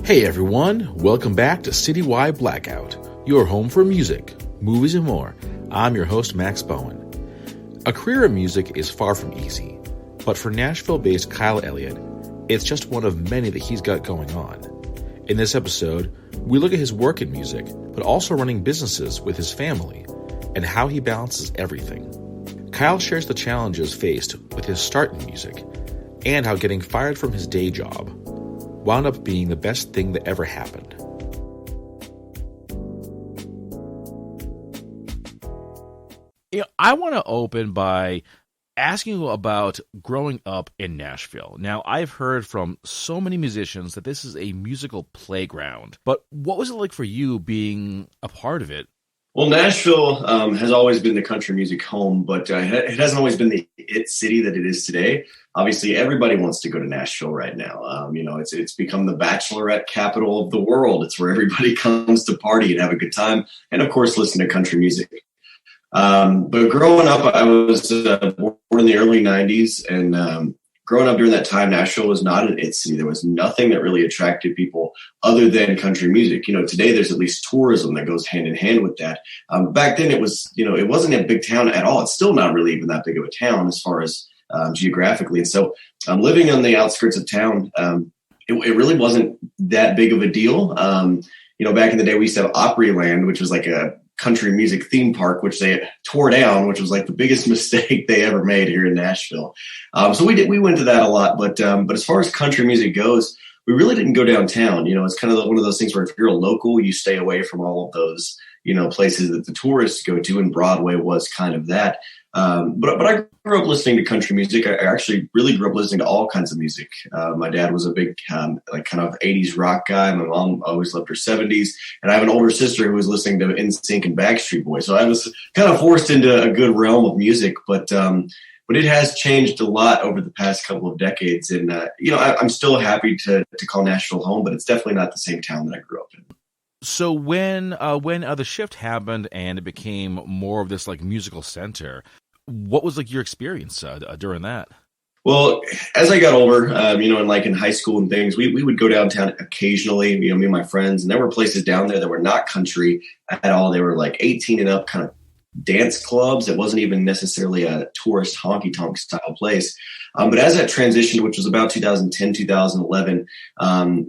Hey everyone, welcome back to Citywide Blackout, your home for music, movies, and more. I'm your host, Max Bowen. A career in music is far from easy, but for Nashville-based Kyle Elliot, it's just one of many that he's got going on. In this episode, we look at his work in music, but also running businesses with his family, and how he balances everything. Kyle shares the challenges faced with his start in music, and how getting fired from his day job wound up being the best thing that ever happened. I want to open by asking you about growing up in Nashville. Now, I've heard from so many musicians that this is a musical playground, but what was it like for you being a part of it? Well, Nashville has always been the country music home, but it hasn't always been the it city that it is today. Obviously, everybody wants to go to Nashville right now. It's become the bachelorette capital of the world. It's where everybody comes to party and have a good time, and of course, listen to country music. But growing up, I was born in the early '90s, and growing up during that time, Nashville was not an it city. There was nothing that really attracted people other than country music. You know, today there's at least tourism that goes hand in hand with that. Back then it was, it wasn't a big town at all. It's still not really even that big of a town as far as geographically. And so living on the outskirts of town, it really wasn't that big of a deal. Back in the day we used to have Opryland, which was like a country music theme park, which they tore down, which was like the biggest mistake they ever made here in Nashville. So we went to that a lot, but as far as country music goes, we really didn't go downtown. It's kind of one of those things where if you're a local, you stay away from all of those, places that the tourists go to, and Broadway was kind of that. But I grew up listening to country music. I actually really grew up listening to all kinds of music. My dad was a big kind of 80s rock guy. My mom always loved her 70s. And I have an older sister who was listening to NSYNC and Backstreet Boys. So I was kind of forced into a good realm of music. But it has changed a lot over the past couple of decades. And, I'm still happy to call Nashville home, but it's definitely not the same town that I grew up in. So when the shift happened and it became more of this like musical center, what was like your experience during that? Well, as I got older, and like in high school and things, we would go downtown occasionally, me and my friends, and there were places down there that were not country at all. They were like 18 and up kind of dance clubs. It wasn't even necessarily a tourist honky-tonk style place. But as that transitioned, which was about 2010, 2011,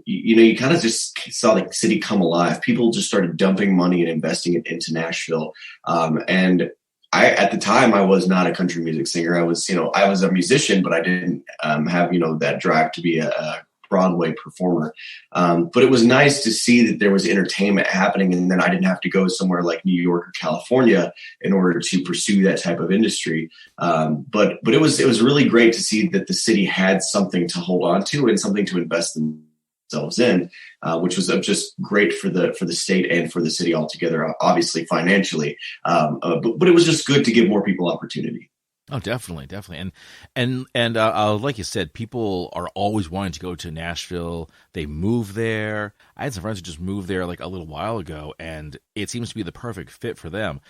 you kind of just saw the city come alive. People just started dumping money and investing it into Nashville. And at the time, I was not a country music singer. I was a musician, but I didn't have, that drive to be a Broadway performer. But it was nice to see that there was entertainment happening, and then I didn't have to go somewhere like New York or California in order to pursue that type of industry. But it was really great to see that the city had something to hold on to and something to invest themselves in, which was just great for the state and for the city altogether, obviously financially. But it was just good to give more people opportunity. Oh, definitely. And like you said, people are always wanting to go to Nashville. They move there. I had some friends who just moved there like a little while ago, and it seems to be the perfect fit for them.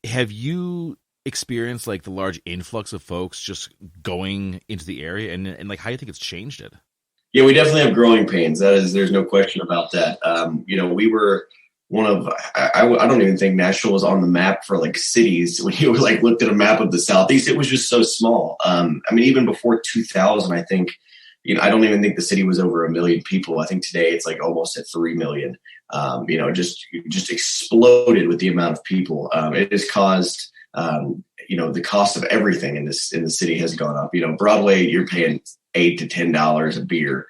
Have you experienced like the large influx of folks just going into the area, and like how do you think it's changed it? Yeah, we definitely have growing pains. There's no question about that. We were one of, I don't even think Nashville was on the map for like cities. When you like looked at a map of the Southeast, it was just so small. Even before 2000, I think, I don't even think the city was over 1 million people. I think today it's like almost at 3 million. Just exploded with the amount of people. It has caused, the cost of everything in the city has gone up. Broadway, you're paying $8 to $10 a beer,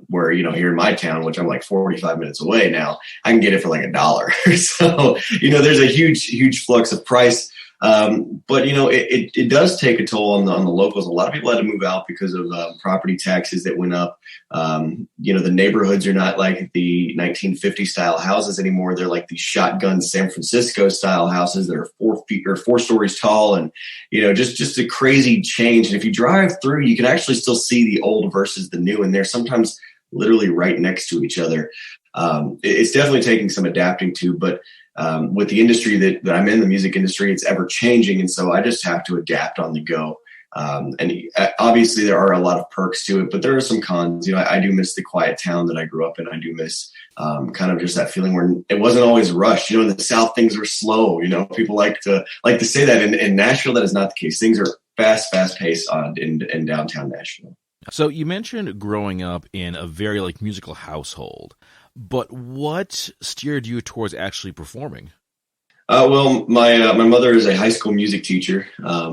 where, here in my town, which I'm like 45 minutes away now, I can get it for like $1. So, there's a huge flux of price. But it does take a toll on the locals. A lot of people had to move out because of property taxes that went up. The neighborhoods are not like the 1950 style houses anymore. They're like these shotgun San Francisco style houses that are 4 feet or 4 stories tall, and just a crazy change. And if you drive through, you can actually still see the old versus the new, and they're sometimes literally right next to each other. It's definitely taking some adapting to, but with the industry that I'm in, the music industry, it's ever changing. And so I just have to adapt on the go. And obviously there are a lot of perks to it, but there are some cons. I do miss the quiet town that I grew up in. I do miss kind of just that feeling where it wasn't always rushed. In the South, things were slow. People like to say that. In Nashville, that is not the case. Things are fast paced in downtown Nashville. So you mentioned growing up in a very musical household, but what steered you towards actually performing? Well, my mother is a high school music teacher,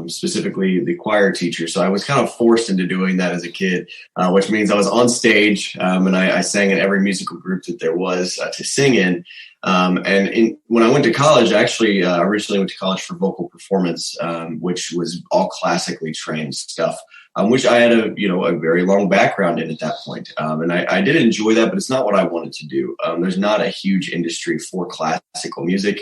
specifically the choir teacher. So I was kind of forced into doing that as a kid, which means I was on stage and I sang in every musical group that there was to sing in. When I went to college, I actually originally went to college for vocal performance, which was all classically trained stuff, which I had a very long background in at that point. And I did enjoy that, but it's not what I wanted to do. There's not a huge industry for classical music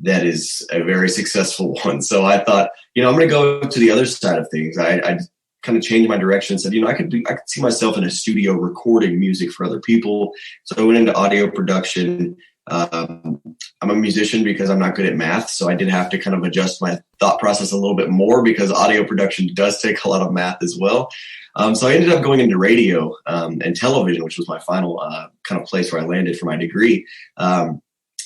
that is a very successful one. So I thought, I'm going to go to the other side of things. I kind of changed my direction and said, I could see myself in a studio recording music for other people. So I went into audio production. I'm a musician because I'm not good at math. So I did have to kind of adjust my thought process a little bit more because audio production does take a lot of math as well. So I ended up going into radio and television, which was my final kind of place where I landed for my degree.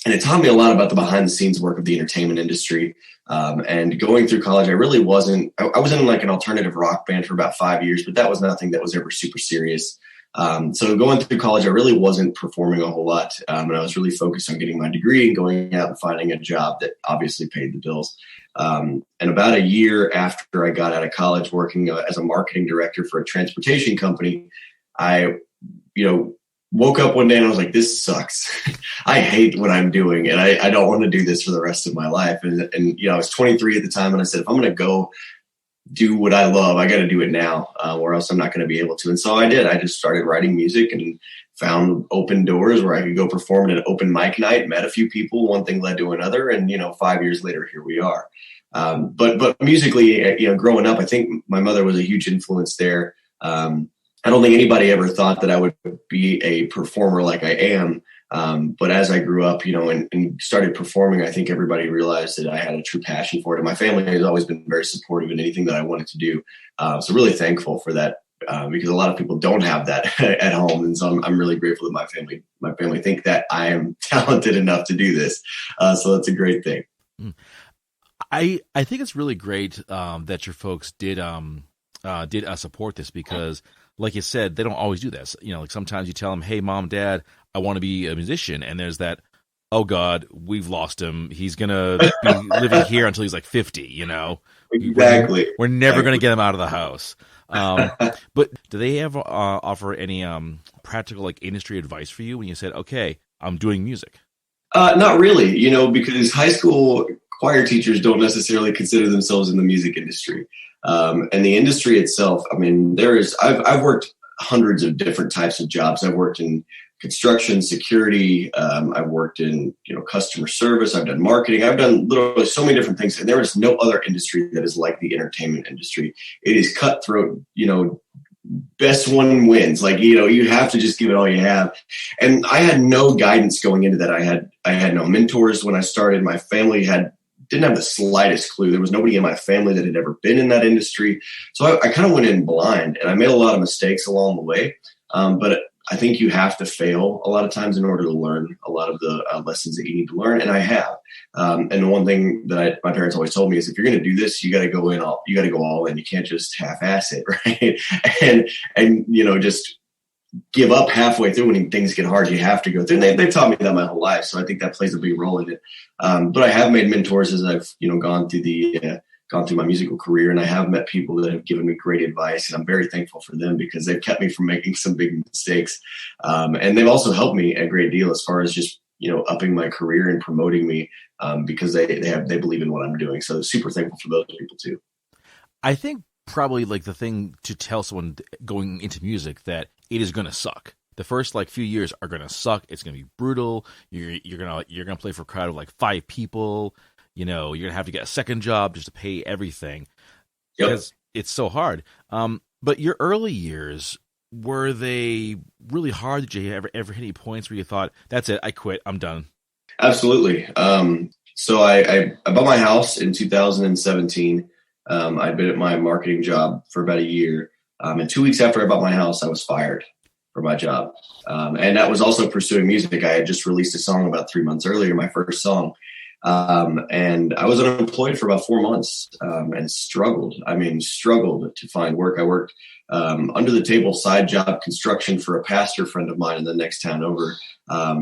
And it taught me a lot about the behind the scenes work of the entertainment industry. And going through college, I was in an alternative rock band for about 5 years, but that was nothing that was ever super serious. So going through college, I really wasn't performing a whole lot. And I was really focused on getting my degree and going out and finding a job that obviously paid the bills. And about a year after I got out of college working as a marketing director for a transportation company, I, woke up one day and I was like, this sucks. I hate what I'm doing. And I don't want to do this for the rest of my life. And I was 23 at the time. And I said, if I'm going to go do what I love, I got to do it now or else I'm not going to be able to. And so I did. I just started writing music and found open doors where I could go perform at an open mic night, met a few people, one thing led to another. And, 5 years later, here we are. But musically, growing up, I think my mother was a huge influence there. I don't think anybody ever thought that I would be a performer like I am. But as I grew up, and started performing, I think everybody realized that I had a true passion for it. And my family has always been very supportive in anything that I wanted to do. So really thankful for that because a lot of people don't have that at home. And so I'm really grateful that my family think that I am talented enough to do this. So that's a great thing. I think it's really great that your folks did support this because, like you said, they don't always do this. Sometimes you tell them, hey, mom, dad, I want to be a musician. And there's that, oh, God, we've lost him. He's going to be living here until he's 50, Exactly. We're never going to get him out of the house. But do they ever offer any practical industry advice for you when you said, okay, I'm doing music? Not really, because high school choir teachers don't necessarily consider themselves in the music industry. And the industry itself, I've worked hundreds of different types of jobs. I've worked in construction, security. I've worked in, customer service. I've done marketing. I've done literally so many different things. And there is no other industry that is like the entertainment industry. It is cutthroat, best one wins. You have to just give it all you have. And I had no guidance going into that. I had no mentors when I started. My family didn't have the slightest clue. There was nobody in my family that had ever been in that industry. So I kind of went in blind and I made a lot of mistakes along the way. But I think you have to fail a lot of times in order to learn a lot of the lessons that you need to learn. And I have. And the one thing that my parents always told me is if you're going to do this, you got to go all in. You can't just half-ass it. Right. And just give up halfway through when things get hard. You have to go through. They've taught me that my whole life. So I think that plays a big role in it. But I have made mentors as I've, gone through my musical career, and I have met people that have given me great advice, and I'm very thankful for them because they've kept me from making some big mistakes. And they've also helped me a great deal as far as just, upping my career and promoting me because they believe in what I'm doing. So super thankful for those people too. I think probably the thing to tell someone going into music that it is going to suck. The first few years are going to suck. It's going to be brutal. You're going to play for a crowd of 5 people. You're going to have to get a second job just to pay everything. Yep. Because it's so hard. But your early years, were they really hard? Did you ever hit any points where you thought, that's it, I quit, I'm done? Absolutely. So I bought my house in 2017. I'd been at my marketing job for about a year. And 2 weeks after I bought my house, I was fired for my job. And that was also pursuing music. I had just released a song about 3 months earlier, my first song. And I was unemployed for about 4 months, and struggled to find work. I worked under the table side job construction for a pastor friend of mine in the next town over,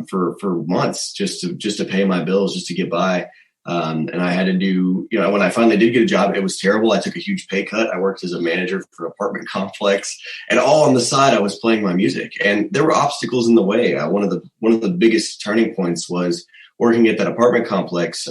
for months, just to pay my bills, just to get by. And I had to do, when I finally did get a job, it was terrible. I took a huge pay cut. I worked as a manager for an apartment complex, and all on the side, I was playing my music, and there were obstacles in the way. One of the biggest turning points was working at that apartment complex.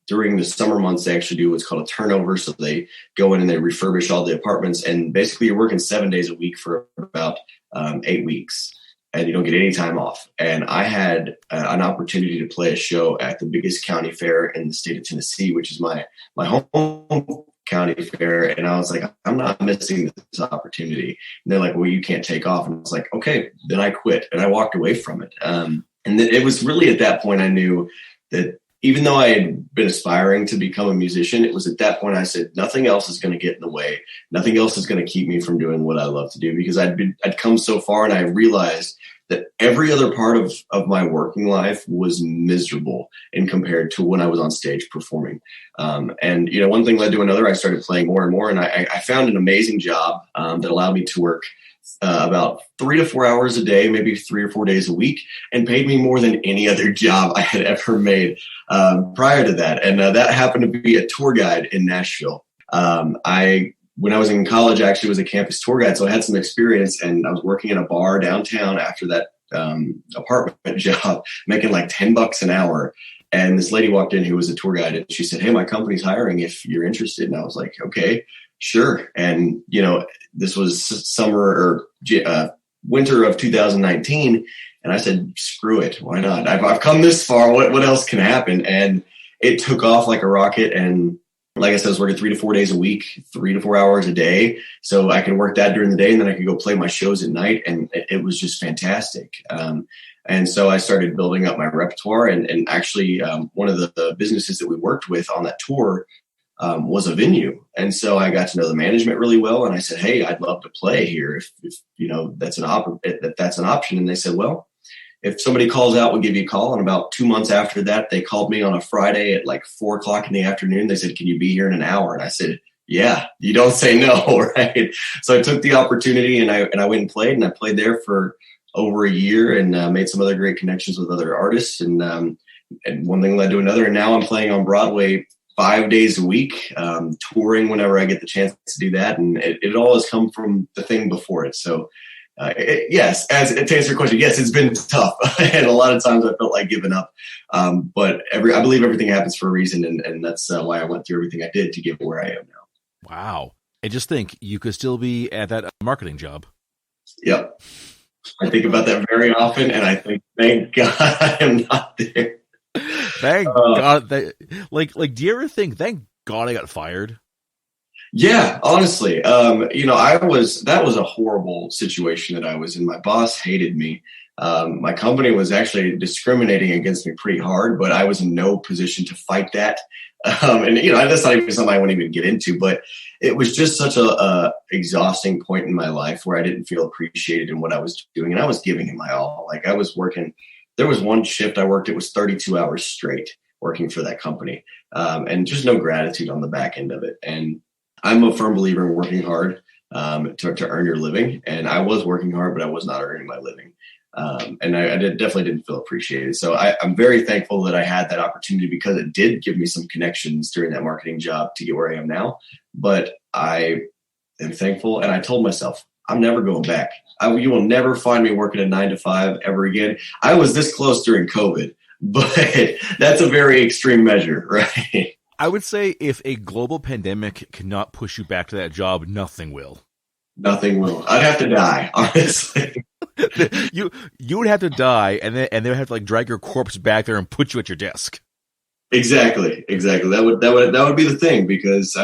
During the summer months, they actually do what's called a turnover. So they go in and they refurbish all the apartments, and basically you're working 7 days a week for about 8 weeks. And you don't get any time off. And I had an opportunity to play a show at the biggest county fair in the state of Tennessee, which is my home county fair. And I was like, I'm not missing this opportunity. And they're like, well, you can't take off. And I was like, okay, then I quit. And I walked away from it. And it was really at that point I knew that even though I had been aspiring to become a musician, it was at that point I said, nothing else is going to get in the way. Nothing else is going to keep me from doing what I love to do, because I'd come so far, and I realized that every other part of my working life was miserable in compared to when I was on stage performing. And one thing led to another. I started playing more and more, and I found an amazing job that allowed me to work about 3 to 4 hours a day, maybe 3 or 4 days a week, and paid me more than any other job I had ever made prior to that. And that happened to be a tour guide in Nashville. When I was in college, I actually was a campus tour guide, so I had some experience, and I was working in a bar downtown after that apartment job, making like $10 an hour. And this lady walked in who was a tour guide, and she said, "Hey, my company's hiring if you're interested." And I was like, "Okay, sure." And, this was summer or winter of 2019. And I said, screw it. Why not? I've come this far. What else can happen? And it took off like a rocket. And like I said, I was working 3 to 4 days a week, 3 to 4 hours a day. So I could work that during the day, and then I could go play my shows at night. And it was just fantastic. And so I started building up my repertoire. And actually, one of the businesses that we worked with on that tour was a venue. And so I got to know the management really well. And I said, "Hey, I'd love to play here if that's an option." And they said, "Well, if somebody calls out, we'll give you a call." And about 2 months after that, they called me on a Friday at like 4:00 in the afternoon. They said, "Can you be here in an hour?" And I said, "Yeah, you don't say no." Right. So I took the opportunity, and I went and played, and I played there for over a year, and made some other great connections with other artists. And one thing led to another. And now I'm playing on Broadway 5 days a week, touring whenever I get the chance to do that. And it all has come from the thing before it. So yes, to answer your question, yes, it's been tough. And a lot of times I felt like giving up. But I believe everything happens for a reason. And that's why I went through everything I did to get where I am now. Wow. I just think you could still be at that marketing job. Yep. I think about that very often, and I think, thank God I am not there. Thank God. Do you ever think, thank God I got fired? Yeah, honestly, that was a horrible situation that I was in. My boss hated me. My company was actually discriminating against me pretty hard, but I was in no position to fight that. And that's not even something I wouldn't even get into, but it was just such a exhausting point in my life where I didn't feel appreciated in what I was doing. And I was giving it my all. Like, I was working. There was one shift I worked, it was 32 hours straight working for that company. And just no gratitude on the back end of it. And I'm a firm believer in working hard to earn your living. And I was working hard, but I was not earning my living. And I definitely didn't feel appreciated. So I'm very thankful that I had that opportunity, because it did give me some connections during that marketing job to get where I am now. But I am thankful. And I told myself, I'm never going back. You will never find me working a 9 to 5 ever again. I was this close during COVID, but that's a very extreme measure, right? I would say if a global pandemic cannot push you back to that job, nothing will. Nothing will. I'd have to die, honestly. You would have to die, and they would have to drag your corpse back there and put you at your desk. Exactly. That would be the thing, because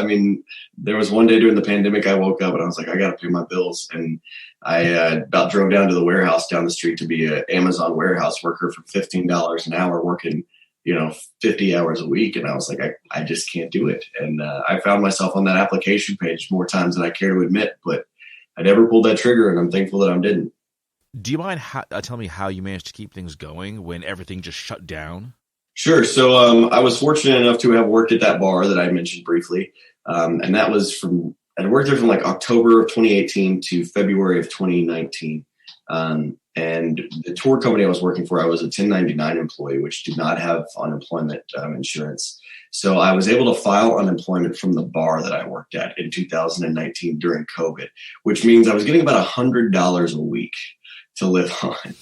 there was one day during the pandemic I woke up and I was like, I got to pay my bills, and I about drove down to the warehouse down the street to be an Amazon warehouse worker for $15 an hour, working 50 hours a week. And I was like, I just can't do it. And I found myself on that application page more times than I care to admit, but I never pulled that trigger, and I'm thankful that I didn't. Do you mind telling me how you managed to keep things going when everything just shut down? Sure. So I was fortunate enough to have worked at that bar that I mentioned briefly. And that was I worked there from like October of 2018 to February of 2019. And the tour company I was working for, I was a 1099 employee, which did not have unemployment insurance. So I was able to file unemployment from the bar that I worked at in 2019 during COVID, which means I was getting about $100 a week to live on,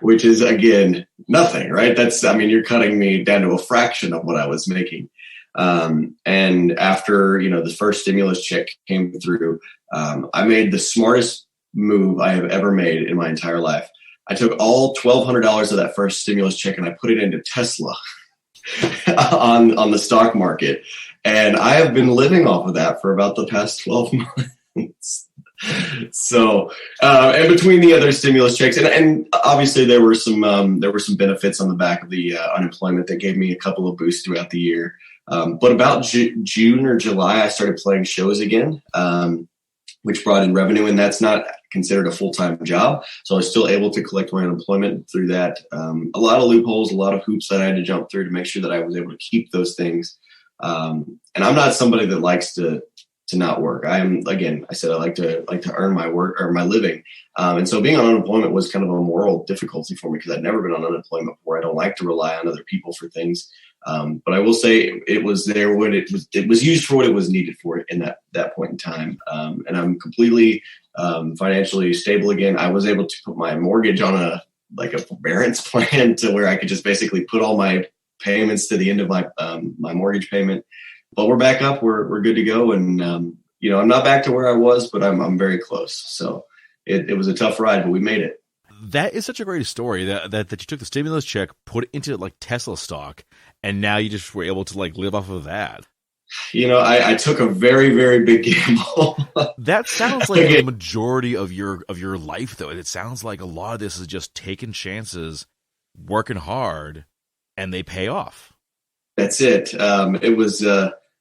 which is, again, nothing, right? You're cutting me down to a fraction of what I was making. And after, the first stimulus check came through, I made the smartest move I have ever made in my entire life. I took all $1,200 of that first stimulus check and I put it into Tesla on the stock market. And I have been living off of that for about the past 12 months. So, and between the other stimulus checks, and obviously there were some benefits on the back of the unemployment that gave me a couple of boosts throughout the year. But about June or July, I started playing shows again, which brought in revenue, and that's not considered a full-time job. So I was still able to collect my unemployment through that. A lot of loopholes, a lot of hoops that I had to jump through to make sure that I was able to keep those things. And I'm not somebody that likes to not work. I said I like to earn my work or my living. And so being on unemployment was kind of a moral difficulty for me because I'd never been on unemployment before. I don't like to rely on other people for things. But I will say it was there when it was used for what it was needed for in that point in time. And I'm completely financially stable again. I was able to put my mortgage on a forbearance plan to where I could just basically put all my payments to the end of my mortgage payment. But we're back up. We're good to go. And, I'm not back to where I was, but I'm very close. So it was a tough ride, but we made it. That is such a great story that you took the stimulus check, put it into like Tesla stock, and now you just were able to like live off of that. I took a very, very big gamble. That sounds like the majority of your life, though. It sounds like a lot of this is just taking chances, working hard, and they pay off. That's it. It was,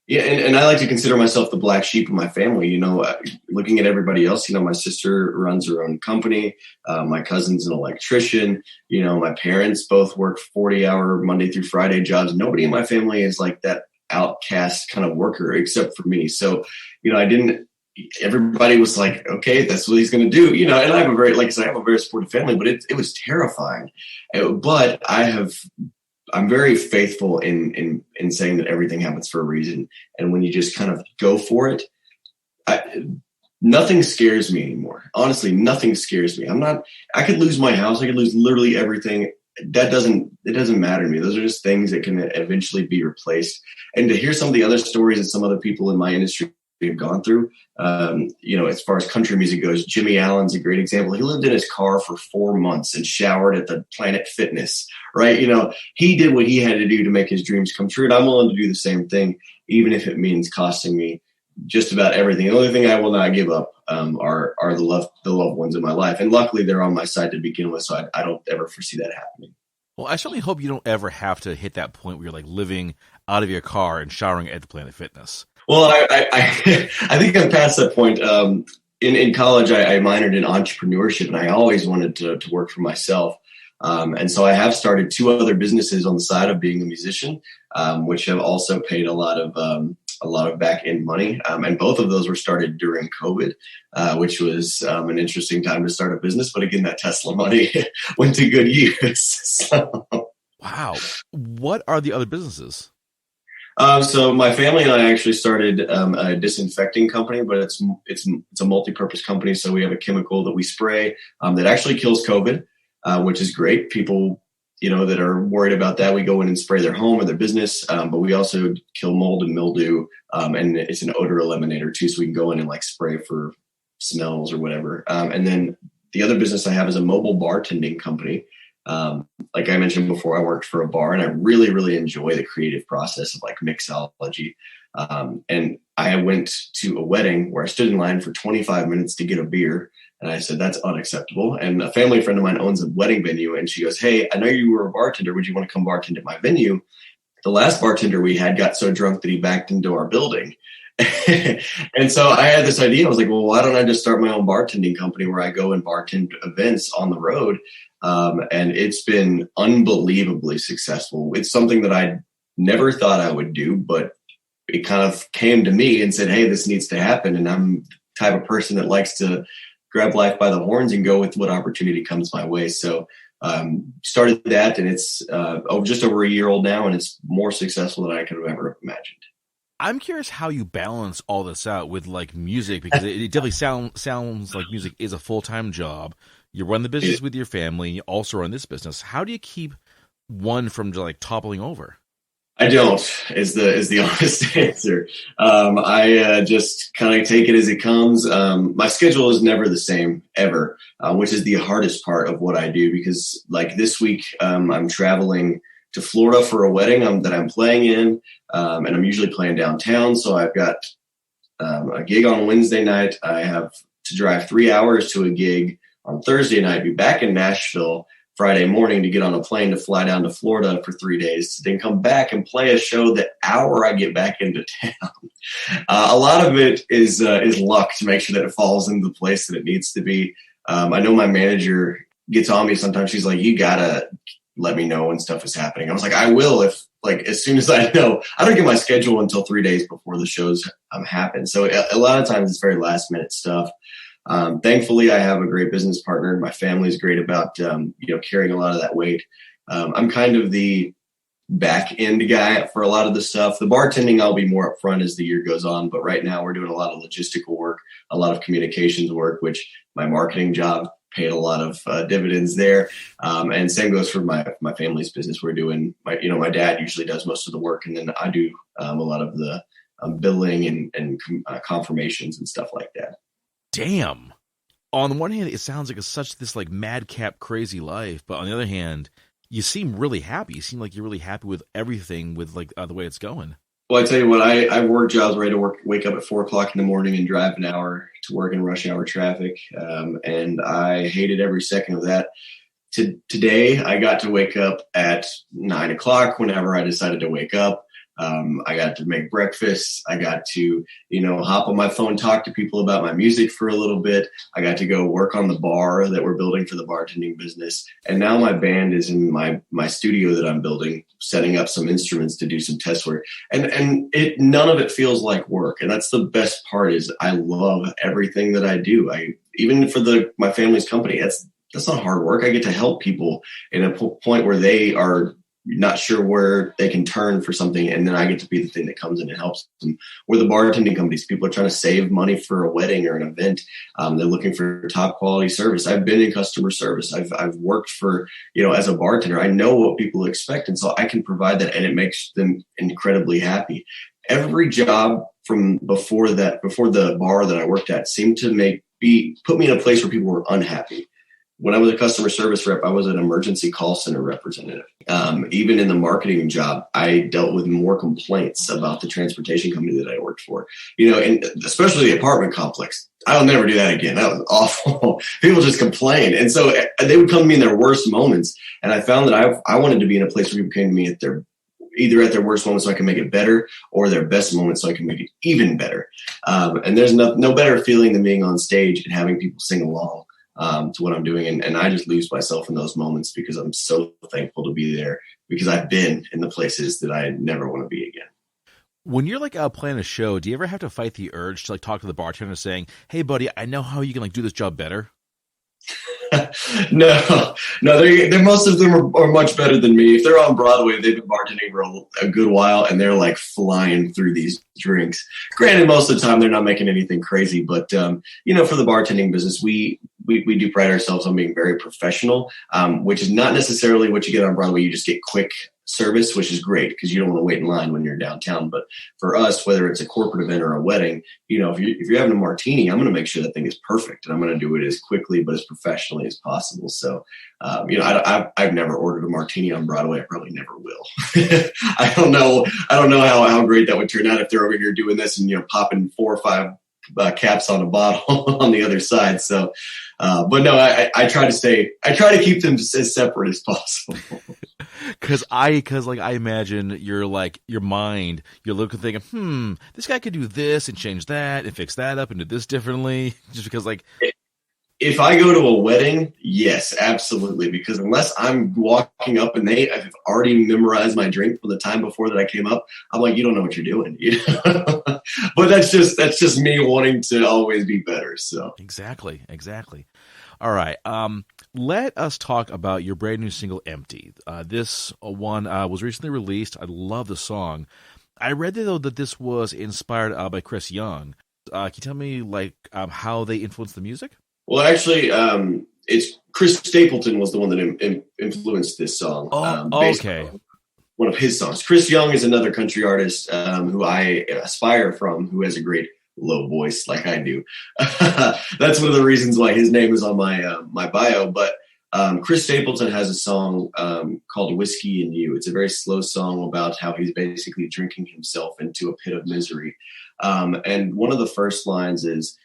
and I like to consider myself the black sheep of my family. Looking at everybody else, my sister runs her own company. My cousin's an electrician. My parents both work 40-hour Monday through Friday jobs. Nobody in my family is like that outcast kind of worker except for me. So, everybody was like, okay, that's what he's going to do, and I have a very supportive family, but it was terrifying. But I'm very faithful in saying that everything happens for a reason. And when you just kind of go for it, nothing scares me anymore. Honestly, nothing scares me. I could lose my house. I could lose literally everything. It doesn't matter to me. Those are just things that can eventually be replaced. And to hear some of the other stories that some other people in my industry have gone through, as far as country music goes, Jimmy Allen's a great example. He lived in his car for 4 months and showered at the Planet Fitness, right? He did what he had to do to make his dreams come true. And I'm willing to do the same thing, even if it means costing me just about everything. The only thing I will not give up are the loved ones in my life. And luckily they're on my side to begin with. So I don't ever foresee that happening. Well, I certainly hope you don't ever have to hit that point where you're like living out of your car and showering at the Planet Fitness. Well, I think I'm past that point. In college, I minored in entrepreneurship, and I always wanted to work for myself. And so I have started 2 other businesses on the side of being a musician, which have also paid a lot of back end money. And both of those were started during COVID, which was an interesting time to start a business. But again, that Tesla money went to good use. So. Wow. What are the other businesses? So my family and I actually started a disinfecting company, but it's a multi-purpose company. So we have a chemical that we spray that actually kills COVID, which is great. People, that are worried about that, we go in and spray their home or their business, but we also kill mold and mildew, and it's an odor eliminator too. So we can go in and like spray for smells or whatever. And then the other business I have is a mobile bartending company. Like I mentioned before, I worked for a bar, and I really, really enjoy the creative process of like mixology. And I went to a wedding where I stood in line for 25 minutes to get a beer. And I said, that's unacceptable. And a family friend of mine owns a wedding venue. And she goes, hey, I know you were a bartender. Would you want to come bartend at my venue? The last bartender we had got so drunk that he backed into our building. And so I had this idea. I was like, well, why don't I just start my own bartending company where I go and bartend events on the road? And it's been unbelievably successful. It's something that I never thought I would do, but it kind of came to me and said, hey, this needs to happen. And I'm the type of person that likes to grab life by the horns and go with what opportunity comes my way. So started that, and it's just over a year old now, and it's more successful than I could have ever imagined. I'm curious how you balance all this out with like music, because it definitely sounds like music is a full-time job. You run the business with your family, and you also run this business. How do you keep one from like toppling over? I don't, is the honest answer. I just kind of take it as it comes. My schedule is never the same ever, which is the hardest part of what I do, because like this week, I'm traveling to Florida for a wedding that I'm playing in, and I'm usually playing downtown. So I've got a gig on Wednesday night. I have to drive 3 hours to a gig on Thursday night, be back in Nashville Friday morning to get on a plane to fly down to Florida for 3 days, to then come back and play a show the hour I get back into town. A lot of it is luck to make sure that it falls into the place that it needs to be. I know my manager gets on me sometimes. She's like, you gotta let me know when stuff is happening. I was like, I will, if like as soon as I know. I don't get my schedule until 3 days before the shows happen. So a lot of times it's very last minute stuff. Thankfully, I have a great business partner. My family's great about carrying a lot of that weight. I'm kind of the back end guy for a lot of the stuff. The bartending, I'll be more upfront as the year goes on. But right now, we're doing a lot of logistical work, a lot of communications work, which my marketing job paid a lot of dividends there. And same goes for my family's business. We're doing my dad usually does most of the work, and then I do a lot of the billing and confirmations and stuff like that. Damn. On the one hand, it sounds like such this like madcap crazy life, but on the other hand, you seem really happy. You seem like you're really happy with everything, with like the way it's going. Well, I tell you what, I work jobs where I had to wake up at 4 o'clock in the morning and drive an hour to work in rush hour traffic, and I hated every second of that. Today, I got to wake up at 9 o'clock whenever I decided to wake up. I got to make breakfast. I got to, hop on my phone, talk to people about my music for a little bit. I got to go work on the bar that we're building for the bartending business. And now my band is in my studio that I'm building, setting up some instruments to do some test work. And none of it feels like work. And that's the best part, is I love everything that I do. Even for my family's company, that's not hard work. I get to help people in a point where they are not sure where they can turn for something, and then I get to be the thing that comes in and helps them. We're the bartending companies. People are trying to save money for a wedding or an event. They're looking for top quality service. I've been in customer service. I've worked for, as a bartender. I know what people expect, and so I can provide that, and it makes them incredibly happy. Every job from before the bar that I worked at seemed to put me in a place where people were unhappy. When I was a customer service rep, I was an emergency call center representative. Even in the marketing job, I dealt with more complaints about the transportation company that I worked for, and especially the apartment complex. I'll never do that again. That was awful. People just complain. And so they would come to me in their worst moments. And I found that I wanted to be in a place where people came to me either at their worst moments so I can make it better, or their best moments so I can make it even better. And there's no better feeling than being on stage and having people sing along to what I'm doing. And I just lose myself in those moments, because I'm so thankful to be there, because I've been in the places that I never want to be again. When you're like out playing a show, do you ever have to fight the urge to like talk to the bartender saying, hey buddy, I know how you can like do this job better? No, they're most of them are much better than me. If they're on Broadway, they've been bartending for a good while, and they're like flying through these drinks. Granted, most of the time they're not making anything crazy, but for the bartending business, we do pride ourselves on being very professional, which is not necessarily what you get on Broadway. You just get quick service, which is great because you don't want to wait in line when you're downtown. But for us, whether it's a corporate event or a wedding, if you're having a martini, I'm going to make sure that thing is perfect, and I'm going to do it as quickly but as professionally as possible. So, I've never ordered a martini on Broadway. I probably never will. I don't know how great that would turn out if they're over here doing this and popping 4 or 5 caps on a bottle on the other side. So, but no, I try to keep them as separate as possible. Cause I imagine your mind, you're looking thinking, this guy could do this and change that and fix that up and do this differently. Just because if I go to a wedding, yes, absolutely. Because unless I'm walking up and I've already memorized my drink from the time before that I came up, I'm like, you don't know what you're doing. But that's just me wanting to always be better. So exactly. All right. Let us talk about your brand new single, Empty. This one was recently released. I love the song. I read though that this was inspired by Chris Young. Can you tell me how they influenced the music? Well, actually, it's Chris Stapleton was the one that influenced this song. Okay. One of his songs. Chris Young is another country artist who I aspire from, who has a great low voice like I do. That's one of the reasons why his name is on my bio. But Chris Stapleton has a song called Whiskey and You. It's a very slow song about how he's basically drinking himself into a pit of misery. And one of the first lines is,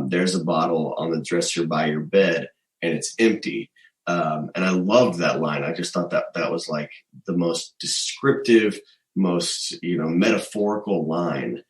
there's a bottle on the dresser by your bed and it's empty. And I loved that line. I just thought that was like the most descriptive, most, metaphorical line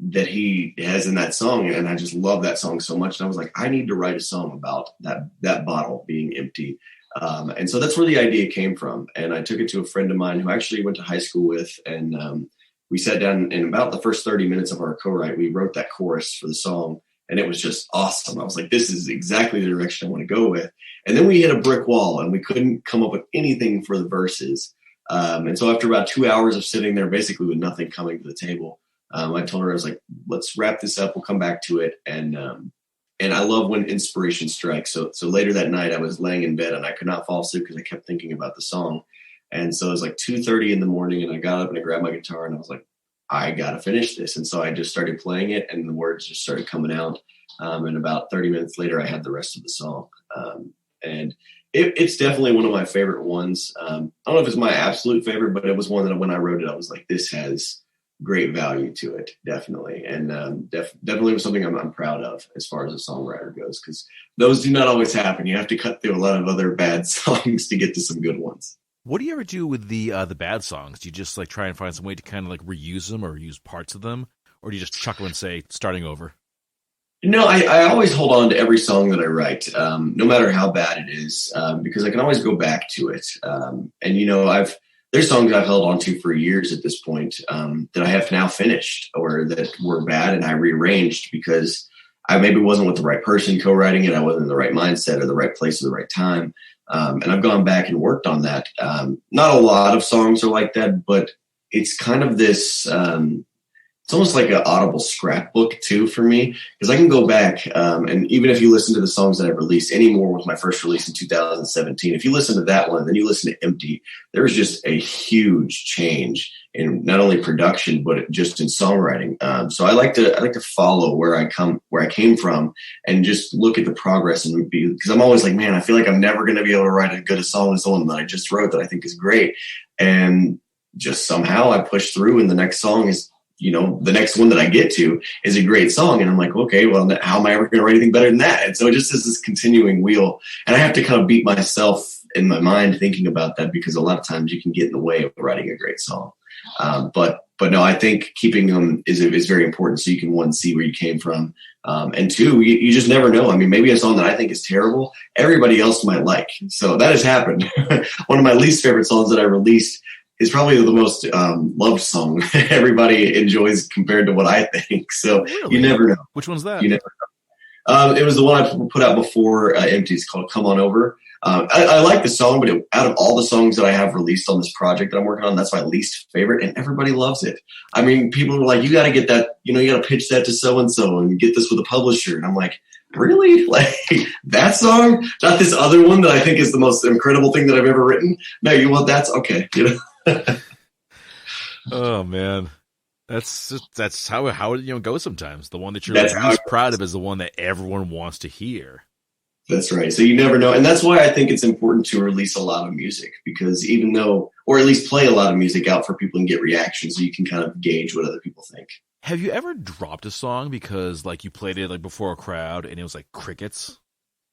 that he has in that song. And I just love that song so much. And I was like, I need to write a song about that bottle being empty. And so that's where the idea came from. And I took it to a friend of mine who I actually went to high school with. And we sat down in about the first 30 minutes of our co-write. We wrote that chorus for the song. And it was just awesome. I was like, this is exactly the direction I want to go with. And then we hit a brick wall and we couldn't come up with anything for the verses. And so after about 2 hours of sitting there, basically with nothing coming to the table, I told her, I was like, let's wrap this up. We'll come back to it. And I love when inspiration strikes. So later that night I was laying in bed and I could not fall asleep because I kept thinking about the song. And so it was like 2:30 in the morning and I got up and I grabbed my guitar and I was like, I got to finish this. And so I just started playing it and the words just started coming out. And about 30 minutes later, I had the rest of the song. And it's definitely one of my favorite ones. I don't know if it's my absolute favorite, but it was one that when I wrote it, I was like, this has great value to it. Definitely. And definitely was something I'm proud of as far as a songwriter goes, because those do not always happen. You have to cut through a lot of other bad songs to get to some good ones. What do you ever do with the bad songs? Do you just try and find some way to kind of reuse them or use parts of them? Or do you just chuckle and say, starting over? No, I always hold on to every song that I write, no matter how bad it is, because I can always go back to it. And, there's songs I've held on to for years at this point that I have now finished or that were bad and I rearranged because I maybe wasn't with the right person co-writing it. I wasn't in the right mindset or the right place at the right time. And I've gone back and worked on that. Not a lot of songs are like that, but it's kind of this, it's almost like an audible scrapbook too for me, because I can go back and even if you listen to the songs that I've released, Any More was my first release in 2017. If you listen to that one, then you listen to Empty, there was just a huge change in not only production, but just in songwriting. So I like to follow where I came from and just look at the progress and because I'm always like, man, I feel like I'm never going to be able to write as good a song as the one that I just wrote that I think is great. And just somehow I push through and the next song is, the next one that I get to is a great song. And I'm like, okay, well, how am I ever going to write anything better than that? And so it just is this continuing wheel. And I have to kind of beat myself in my mind thinking about that because a lot of times you can get in the way of writing a great song. But no, I think keeping them is very important. So you can, one, see where you came from. And two, you just never know. I mean, maybe a song that I think is terrible, everybody else might like. So that has happened. One of my least favorite songs that I released is probably the most loved song everybody enjoys compared to what I think. So really? You never know. Which one's that? You never know. It was the one I put out before Empty. It's called Come On Over. I like the song, but out of all the songs that I have released on this project that I'm working on, that's my least favorite, and everybody loves it. I mean, people are like, you got to get that, you got to pitch that to so-and-so and get this with a publisher. And I'm like, really? Like that song? Not this other one that I think is the most incredible thing that I've ever written? No, that's okay. Oh man, that's how it goes sometimes. The one that you're least proud of is the one that everyone wants to hear. That's right. So you never know, and that's why I think it's important to release a lot of music, because or at least play a lot of music out for people and get reactions, so you can kind of gauge what other people think. Have you ever dropped a song because like you played it like before a crowd and it was like crickets?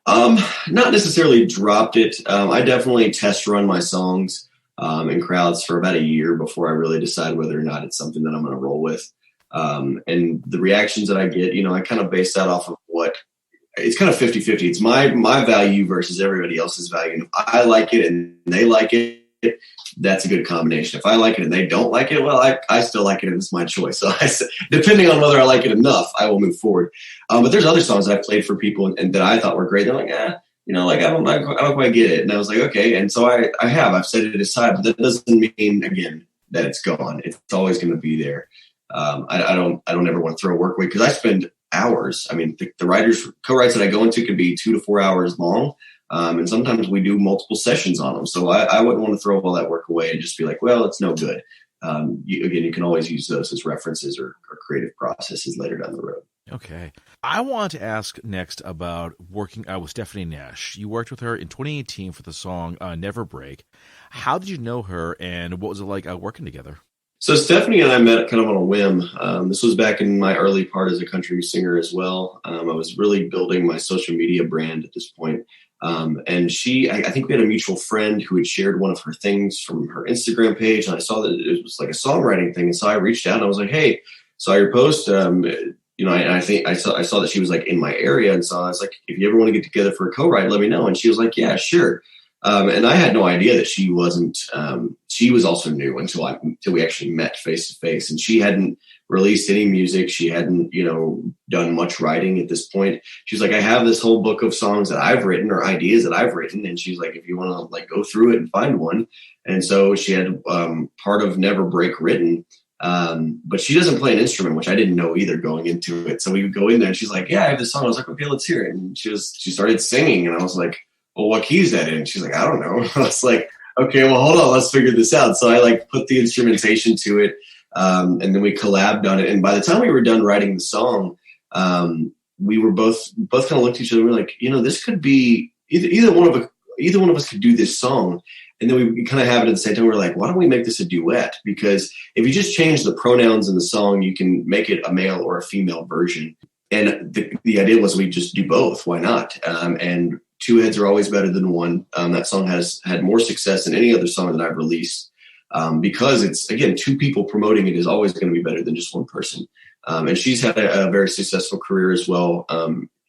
Not necessarily dropped it. I definitely test run my songs in crowds for about a year before I really decide whether or not it's something that I'm going to roll with. And the reactions that I get, I kind of base that off of it's kind of 50-50. It's my value versus everybody else's value. And if I like it and they like it, that's a good combination. If I like it and they don't like it, well, I still like it and it's my choice. So depending on whether I like it enough, I will move forward. But there's other songs I've played for people and that I thought were great. They're like, I don't quite get it. And I was like, okay. And so I've set it aside, but that doesn't mean again that it's gone. It's always going to be there. I don't ever want to throw work away because I spend hours. I mean, the writers co-writes that I go into could be 2 to 4 hours long. And sometimes we do multiple sessions on them. So I wouldn't want to throw all that work away and just be like, well, it's no good. You can always use those as references or creative processes later down the road. Okay. I want to ask next about working with Stephanie Nash. You worked with her in 2018 for the song Never Break. How did you know her and what was it like working together? So Stephanie and I met kind of on a whim. This was back in my early part as a country singer as well. I was really building my social media brand at this point. And I think we had a mutual friend who had shared one of her things from her Instagram page. And I saw that it was like a songwriting thing. And so I reached out and I was like, hey, saw your post. I think I saw that she was like in my area. And so I was like, if you ever want to get together for a co-write, let me know. And she was like, yeah, sure. And I had no idea that she wasn't, she was also new until we actually met face to face, and she hadn't released any music. She hadn't, done much writing at this point. She's like, I have this whole book of songs that I've written or ideas that I've written. And she's like, if you want to like go through it and find one. And so she had, part of Never Break written. But she doesn't play an instrument, which I didn't know either going into it. So we would go in there and she's like, yeah, I have this song. I was like, okay, let's hear it. And she started singing and I was like, well, what key is that in? She's like, I don't know. I was like, okay, well, hold on, let's figure this out. So I like put the instrumentation to it. And then we collabed on it. And by the time we were done writing the song, we were both kind of looked at each other and we were like, this could be either one of us could do this song. And then we kind of have it at the same time. We're like, why don't we make this a duet? Because if you just change the pronouns in the song, you can make it a male or a female version. And the idea was we just do both. Why not? And two heads are always better than one. That song has had more success than any other song that I've released because it's, again, two people promoting it is always going to be better than just one person. And she's had a very successful career as well.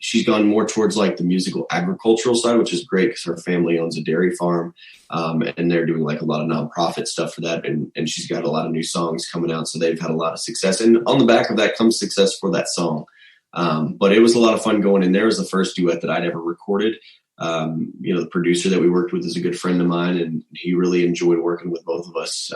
She's gone more towards like the musical agricultural side, which is great because her family owns a dairy farm and they're doing like a lot of nonprofit stuff for that. And she's got a lot of new songs coming out. So they've had a lot of success. And on the back of that comes success for that song. But it was a lot of fun going in there. It was the first duet that I'd ever recorded. The producer that we worked with is a good friend of mine, and he really enjoyed working with both of us.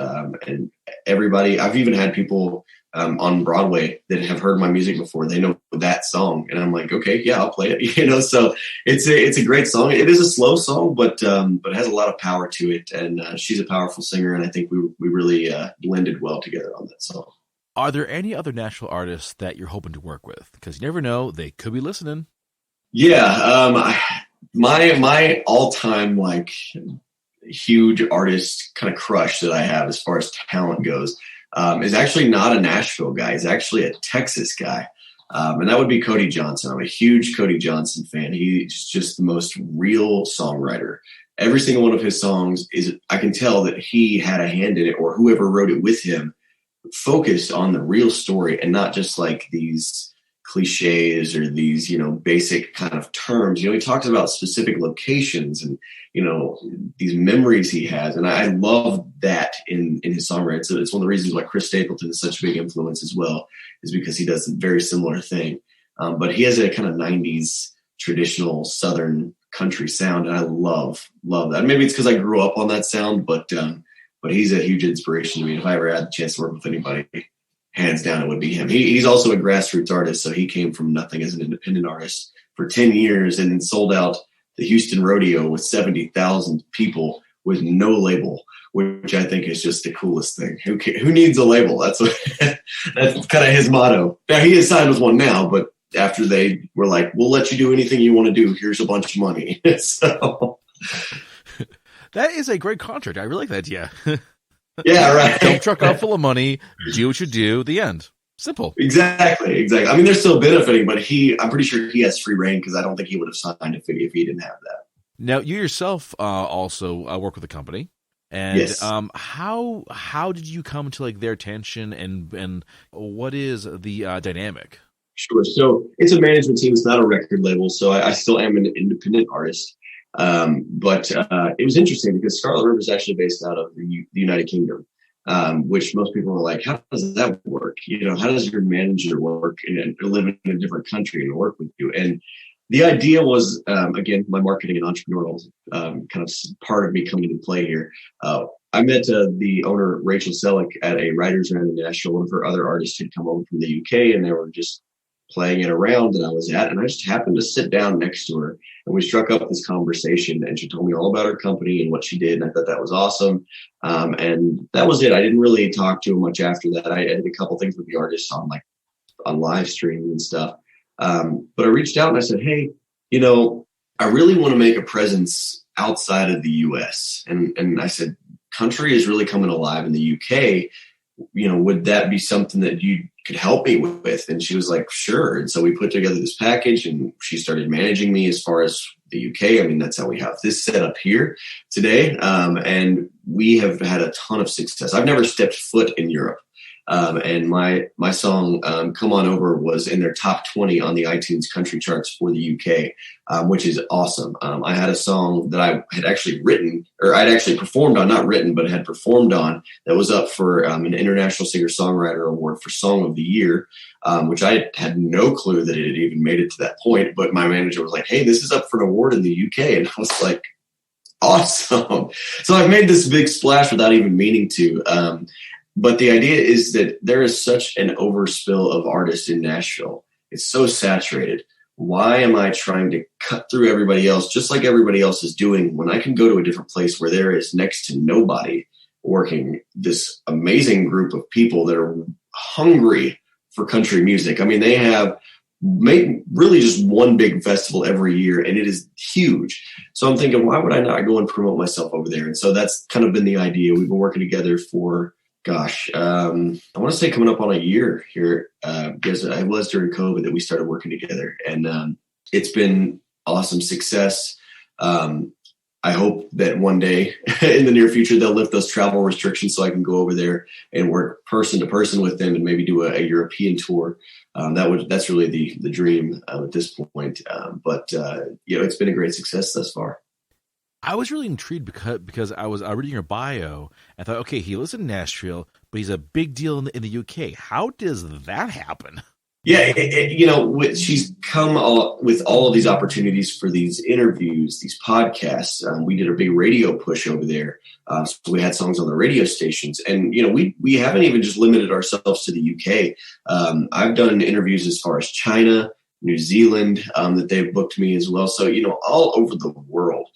And everybody, I've even had people on Broadway that have heard my music before. They know that song, and I'm like, okay, yeah, I'll play it. So it's a great song. It is a slow song, but it has a lot of power to it. And she's a powerful singer, and I think we really blended well together on that song. Are there any other Nashville artists that you're hoping to work with? Because you never know, they could be listening. Yeah, my all-time like huge artist kind of crush that I have as far as talent goes is actually not a Nashville guy. He's actually a Texas guy, and that would be Cody Johnson. I'm a huge Cody Johnson fan. He's just the most real songwriter. Every single one of his songs I can tell that he had a hand in it, or whoever wrote it with him focused on the real story and not just like these cliches or these, basic kind of terms. He talks about specific locations and, these memories he has. And I love that in his songwriting. So it's one of the reasons why Chris Stapleton is such a big influence as well, is because he does a very similar thing. But he has a kind of 90s traditional Southern country sound. And I love that. Maybe it's because I grew up on that sound, but he's a huge inspiration to me. If I ever had the chance to work with anybody, hands down, it would be him. He's also a grassroots artist, so he came from nothing as an independent artist for 10 years and then sold out the Houston Rodeo with 70,000 people with no label, which I think is just the coolest thing. Who needs a label? That's kind of his motto. Now, he is signed with one now, but after they were like, we'll let you do anything you want to do. Here's a bunch of money. So that is a great contract. I really like that idea. Yeah, right. Dump truck out full of money. Do what you do. The end. Simple. Exactly. I mean, they're still benefiting, but I'm pretty sure he has free reign because I don't think he would have signed if he didn't have that. Now, you yourself also work with a company. And Yes. how did you come to like their attention, and what is the dynamic? Sure. So it's a management team. It's not a record label. So I still am an independent artist. But it was interesting because Scarlet River is actually based out of the United Kingdom, which most people are like, how does that work? You know, how does your manager work and live in a different country and work with you? And the idea was, again, my marketing and entrepreneurial kind of part of me coming into play here. I met the owner, Rachel Selleck, at a writer's round in Nashville. One of her other artists had come over from the UK, and they were just playing it around that I was at. And I just happened to sit down next to her, and we struck up this conversation, and she told me all about her company and what she did. And I thought that was awesome. And that was it. I didn't really talk to her much after that. I did a couple things with the artists on live streaming and stuff. But I reached out and I said, hey, you know, I really want to make a presence outside of the US. And I said, country is really coming alive in the UK. You know, would that be something that you could help me with? And she was like, sure. And so we put together this package, and she started managing me as far as the UK. I mean, that's how we have this set up here today. And we have had a ton of success. I've never stepped foot in Europe. And my song, Come On Over, was in their top 20 on the iTunes country charts for the UK, which is awesome. I had a song that I had actually written, or I'd actually performed on, not written, but had performed on, that was up for an International Singer-Songwriter Award for Song of the Year, which I had no clue that it had even made it to that point. But my manager was like, hey, this is up for an award in the UK. And I was like, awesome. So I've made this big splash without even meaning to. But the idea is that there is such an overspill of artists in Nashville. It's so saturated. Why am I trying to cut through everybody else, just like everybody else is doing, when I can go to a different place where there is next to nobody working this amazing group of people that are hungry for country music? I mean, they have made really just one big festival every year, and it is huge. So I'm thinking, why would I not go and promote myself over there? And so that's kind of been the idea. We've been working together for I want to say coming up on a year here, because it was during COVID that we started working together, and it's been awesome success. I hope that one day in the near future, they'll lift those travel restrictions so I can go over there and work person to person with them and maybe do a European tour. That's really the dream at this point. But it's been a great success thus far. I was really intrigued because I was reading your bio and thought, okay, he lives in Nashville, but he's a big deal in the UK. How does that happen? Yeah, she's come with all of these opportunities for these interviews, these podcasts. We did a big radio push over there. So we had songs on the radio stations. And, we haven't even just limited ourselves to the UK. I've done interviews as far as China, New Zealand, that they've booked me as well. So, all over the world,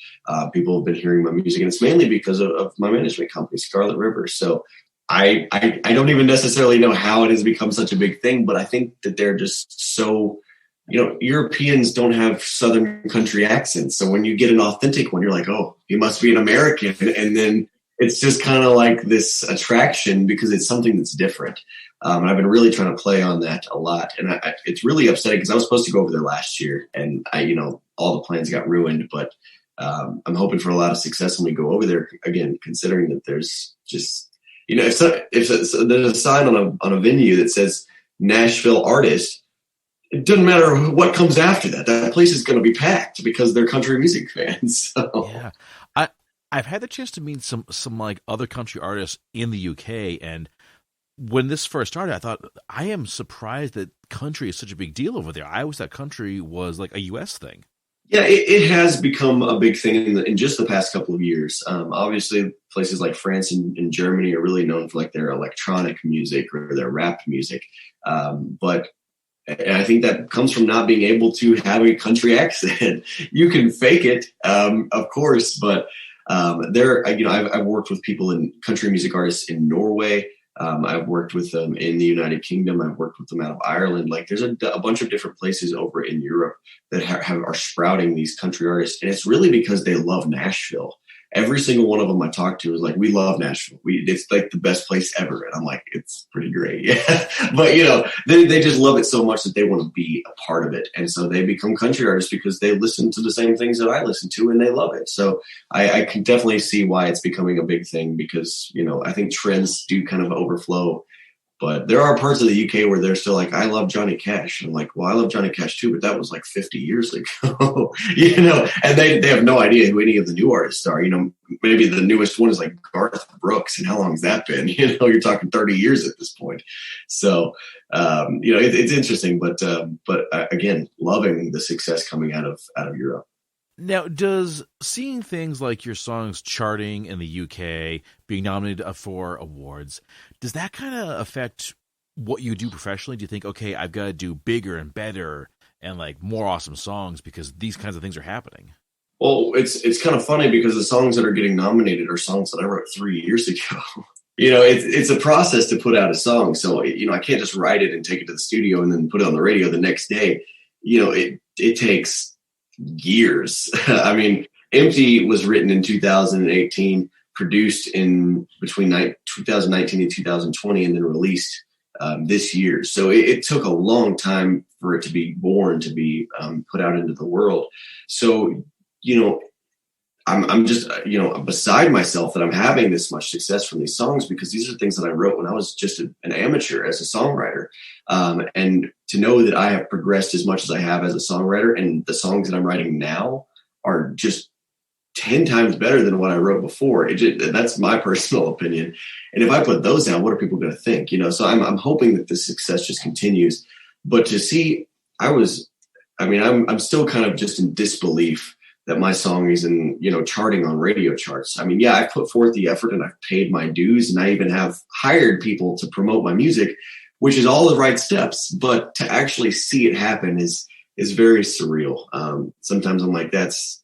people have been hearing my music, and it's mainly because of my management company, Scarlet River. So I don't even necessarily know how it has become such a big thing, but I think that they're just so, Europeans don't have Southern country accents. So when you get an authentic one, you're like, oh, he must be an American. And then it's just kind of like this attraction because it's something that's different. And I've been really trying to play on that a lot. And it's really upsetting because I was supposed to go over there last year, and all the plans got ruined. But I'm hoping for a lot of success when we go over there again, considering that there's just, if there's a sign on a venue that says Nashville artist, it doesn't matter what comes after that. That place is going to be packed because they're country music fans. So. Yeah. I've had the chance to meet some like other country artists in the UK, and when this first started, I thought, I am surprised that country is such a big deal over there. I always thought country was like a US thing. Yeah, it has become a big thing in just the past couple of years. Obviously, places like France and Germany are really known for like their electronic music or their rap music. But I think that comes from not being able to have a country accent. You can fake it, of course, but I've worked with people in country music artists in Norway. I've worked with them in the United Kingdom. I've worked with them out of Ireland. Like there's a bunch of different places over in Europe that are sprouting these country artists. And it's really because they love Nashville. every single one of them I talked to was like, we love Nashville. It's like the best place ever. And I'm like, it's pretty great. Yeah. But, they just love it so much that they want to be a part of it. And so they become country artists because they listen to the same things that I listen to and they love it. So I can definitely see why it's becoming a big thing because, I think trends do kind of overflow. But there are parts of the UK where they're still like, I love Johnny Cash. And I'm like, well, I love Johnny Cash too, but that was like 50 years ago, and they have no idea who any of the new artists are. Maybe the newest one is like Garth Brooks. And how long has that been? You're talking 30 years at this point. So, it's interesting, but again, loving the success coming out of Europe. Now, does seeing things like your songs charting in the UK, being nominated for awards, does that kind of affect what you do professionally? Do you think, okay, I've got to do bigger and better and like more awesome songs because these kinds of things are happening? Well, it's kind of funny because the songs that are getting nominated are songs that I wrote 3 years ago. It's a process to put out a song. So, I can't just write it and take it to the studio and then put it on the radio the next day. It takes years. I mean, Empty was written in 2018, produced in between 2019 and 2020, and then released this year. So it took a long time for it to be born, to be put out into the world. So, I'm just, beside myself that I'm having this much success from these songs because these are things that I wrote when I was just an amateur as a songwriter. And to know that I have progressed as much as I have as a songwriter and the songs that I'm writing now are just 10 times better than what I wrote before. That's my personal opinion. And if I put those down, what are people going to think? So I'm hoping that this success just continues. But to see, I'm still kind of just in disbelief that my song is charting on radio charts. I mean, yeah, I put forth the effort and I've paid my dues and I even have hired people to promote my music, which is all the right steps. But to actually see it happen is very surreal. Sometimes I'm like, that's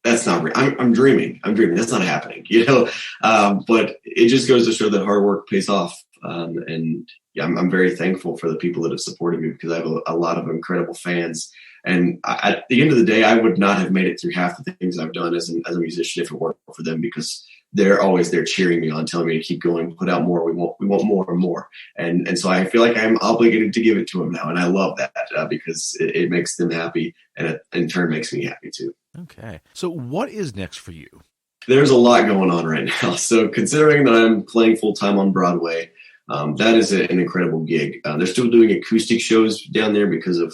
not real. I'm dreaming. That's not happening, but it just goes to show that hard work pays off. And yeah, I'm very thankful for the people that have supported me because I have a lot of incredible fans. And at the end of the day, I would not have made it through half the things I've done as a musician if it weren't for them, because they're always there cheering me on, telling me to keep going, put out more. We want more and more. And so I feel like I'm obligated to give it to them now. And I love that because it makes them happy. And it in turn makes me happy too. Okay. So what is next for you? There's a lot going on right now. So considering that I'm playing full time on Broadway, that is an incredible gig. They're still doing acoustic shows down there because of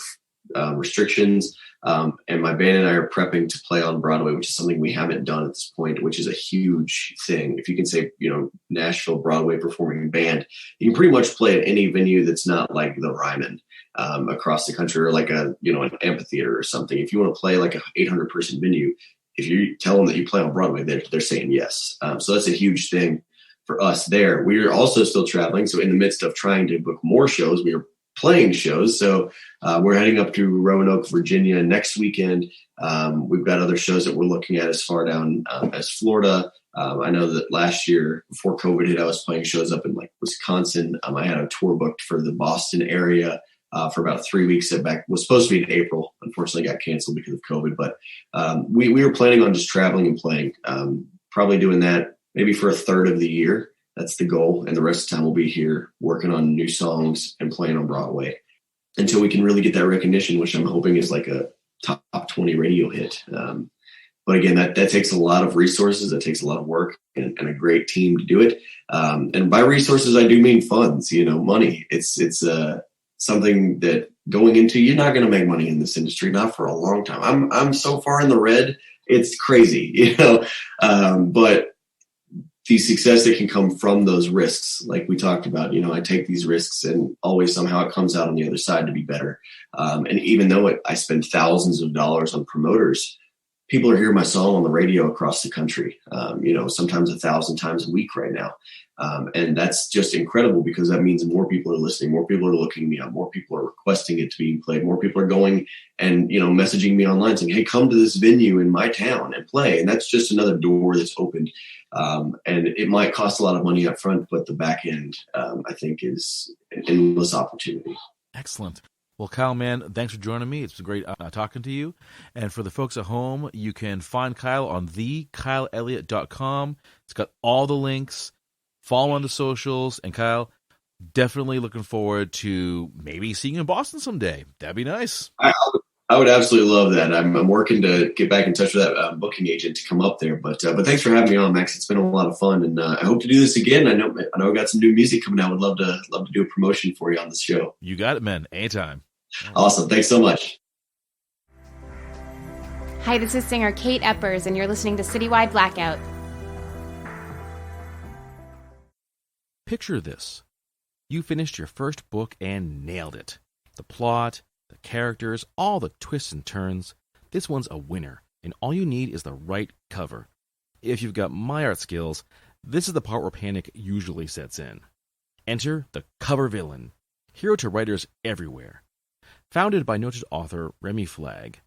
restrictions. And my band and I are prepping to play on Broadway, which is something we haven't done at this point, which is a huge thing. If you can say, Nashville Broadway performing band, you can pretty much play at any venue that's not like the Ryman across the country, or like an amphitheater or something. If you want to play like a 800 person venue, if you tell them that you play on Broadway, they're saying yes. So that's a huge thing for us there. We are also still traveling. So in the midst of trying to book more shows, we are playing shows. So we're heading up to Roanoke, Virginia next weekend. We've got other shows that we're looking at as far down as Florida. I know that last year before COVID hit, I was playing shows up in like Wisconsin. I had a tour booked for the Boston area for about 3 weeks. That was supposed to be in April. Unfortunately got canceled because of COVID, but we were planning on just traveling and playing, probably doing that maybe for a third of the year. That's the goal. And the rest of the time we'll be here working on new songs and playing on Broadway until we can really get that recognition, which I'm hoping is like a top 20 radio hit. But again, that takes a lot of resources. That takes a lot of work and a great team to do it. And by resources, I do mean funds, money. It's something that going into, you're not going to make money in this industry, not for a long time. I'm so far in the red. It's crazy, but the success that can come from those risks, like we talked about, I take these risks and always somehow it comes out on the other side to be better. And even though I spend thousands of dollars on promoters, people are hearing my song on the radio across the country, sometimes 1,000 times a week right now. And that's just incredible because that means more people are listening, more people are looking me up, more people are requesting it to be played, more people are going and, messaging me online saying, hey, come to this venue in my town and play. And that's just another door that's opened. And it might cost a lot of money up front, but the back end, I think, is an endless opportunity. Excellent. Well, Kyle, man, thanks for joining me. It's been great talking to you. And for the folks at home, you can find Kyle on thekyleelliot.com. It's got all the links. Follow him on the socials. And Kyle, definitely looking forward to maybe seeing you in Boston someday. That'd be nice. I would absolutely love that. I'm working to get back in touch with that booking agent to come up there. But thanks for having me on, Max. It's been a lot of fun, and I hope to do this again. I know I got some new music coming out. Would love to do a promotion for you on this show. You got it, man. Anytime. Awesome. Thanks so much. Hi, this is singer Kate Eppers, and you're listening to Citywide Blackout. Picture this. You finished your first book and nailed it. The plot, the characters, all the twists and turns. This one's a winner, and all you need is the right cover. If you've got my art skills, this is the part where panic usually sets in. Enter the cover villain, hero to writers everywhere. Founded by noted author Remy Flagg,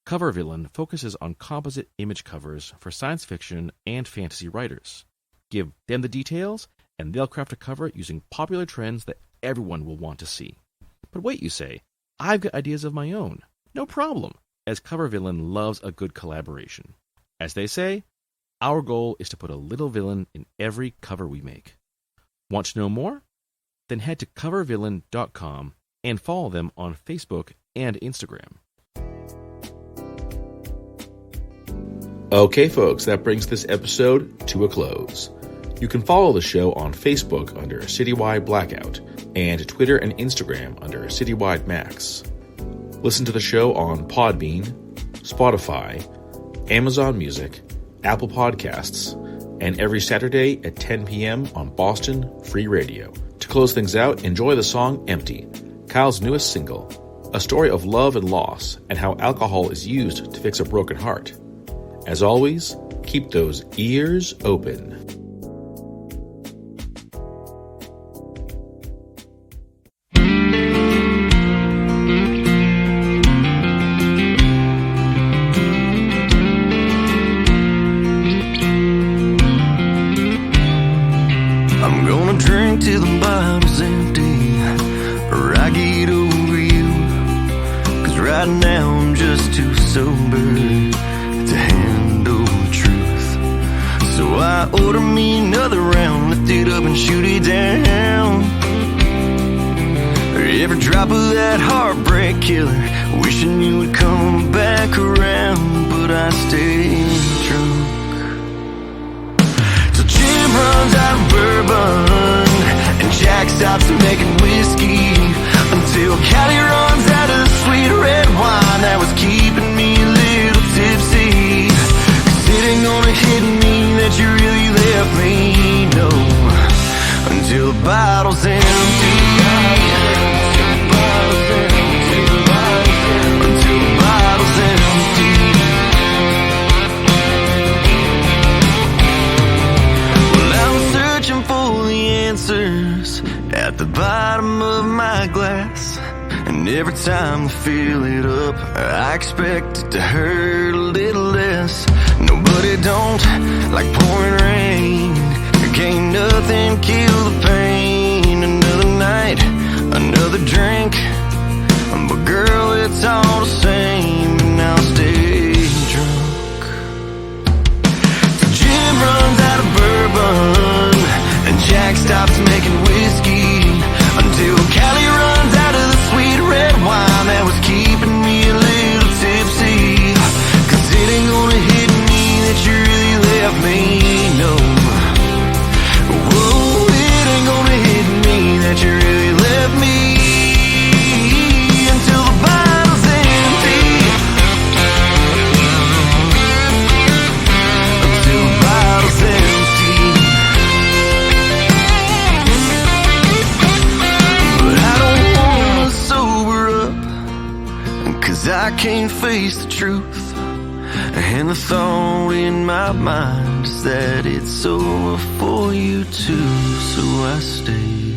Cover Villain focuses on composite image covers for science fiction and fantasy writers. Give them the details, and they'll craft a cover using popular trends that everyone will want to see. But wait, you say, I've got ideas of my own. No problem, as Cover Villain loves a good collaboration. As they say, our goal is to put a little villain in every cover we make. Want to know more? Then head to covervillain.com and follow them on Facebook and Instagram. Okay, folks, that brings this episode to a close. You can follow the show on Facebook under Citywide Blackout and Twitter and Instagram under Citywide Max. Listen to the show on Podbean, Spotify, Amazon Music, Apple Podcasts, and every Saturday at 10 p.m. on Boston Free Radio. To close things out, enjoy the song Empty, Kyle's newest single, a story of love and loss and how alcohol is used to fix a broken heart. As always, keep those ears open. Till the bottle's empty, or I get over you. 'Cause right now I'm just too sober to handle the truth. So I order me another round, lift it up and shoot it down. Every drop of that heartbreak killer, wishing you would come back around, but I stay drunk. So Jim runs out of bourbon, and Jack stops making whiskey, until Cali runs out of the sweet red wine that was keeping me a little tipsy. Sitting on a hidden me that you really left me, no, until the bottle's empty. Until the bottle's empty. Well, I'm searching for the answers at the bottom of my glass, and every time I fill it up, I expect it to hurt a little less. No, but it don't, like pouring rain. Can't nothing kill the pain. Another night, another drink, but girl, it's all the same, and I'll stay drunk. So Jim runs out of bourbon, and Jack stops making whiskey, until Cali runs out of the sweet red wine that was keeping me a little tipsy. 'Cause it ain't gonna hit me that you really left me, no. Whoa, it ain't gonna hit me that you really left me, until the bottle's empty. Until the bottle's empty. But I don't wanna sober up, 'cause I can't face the truth. And the thought in my mind is that it's over for you too. So I stay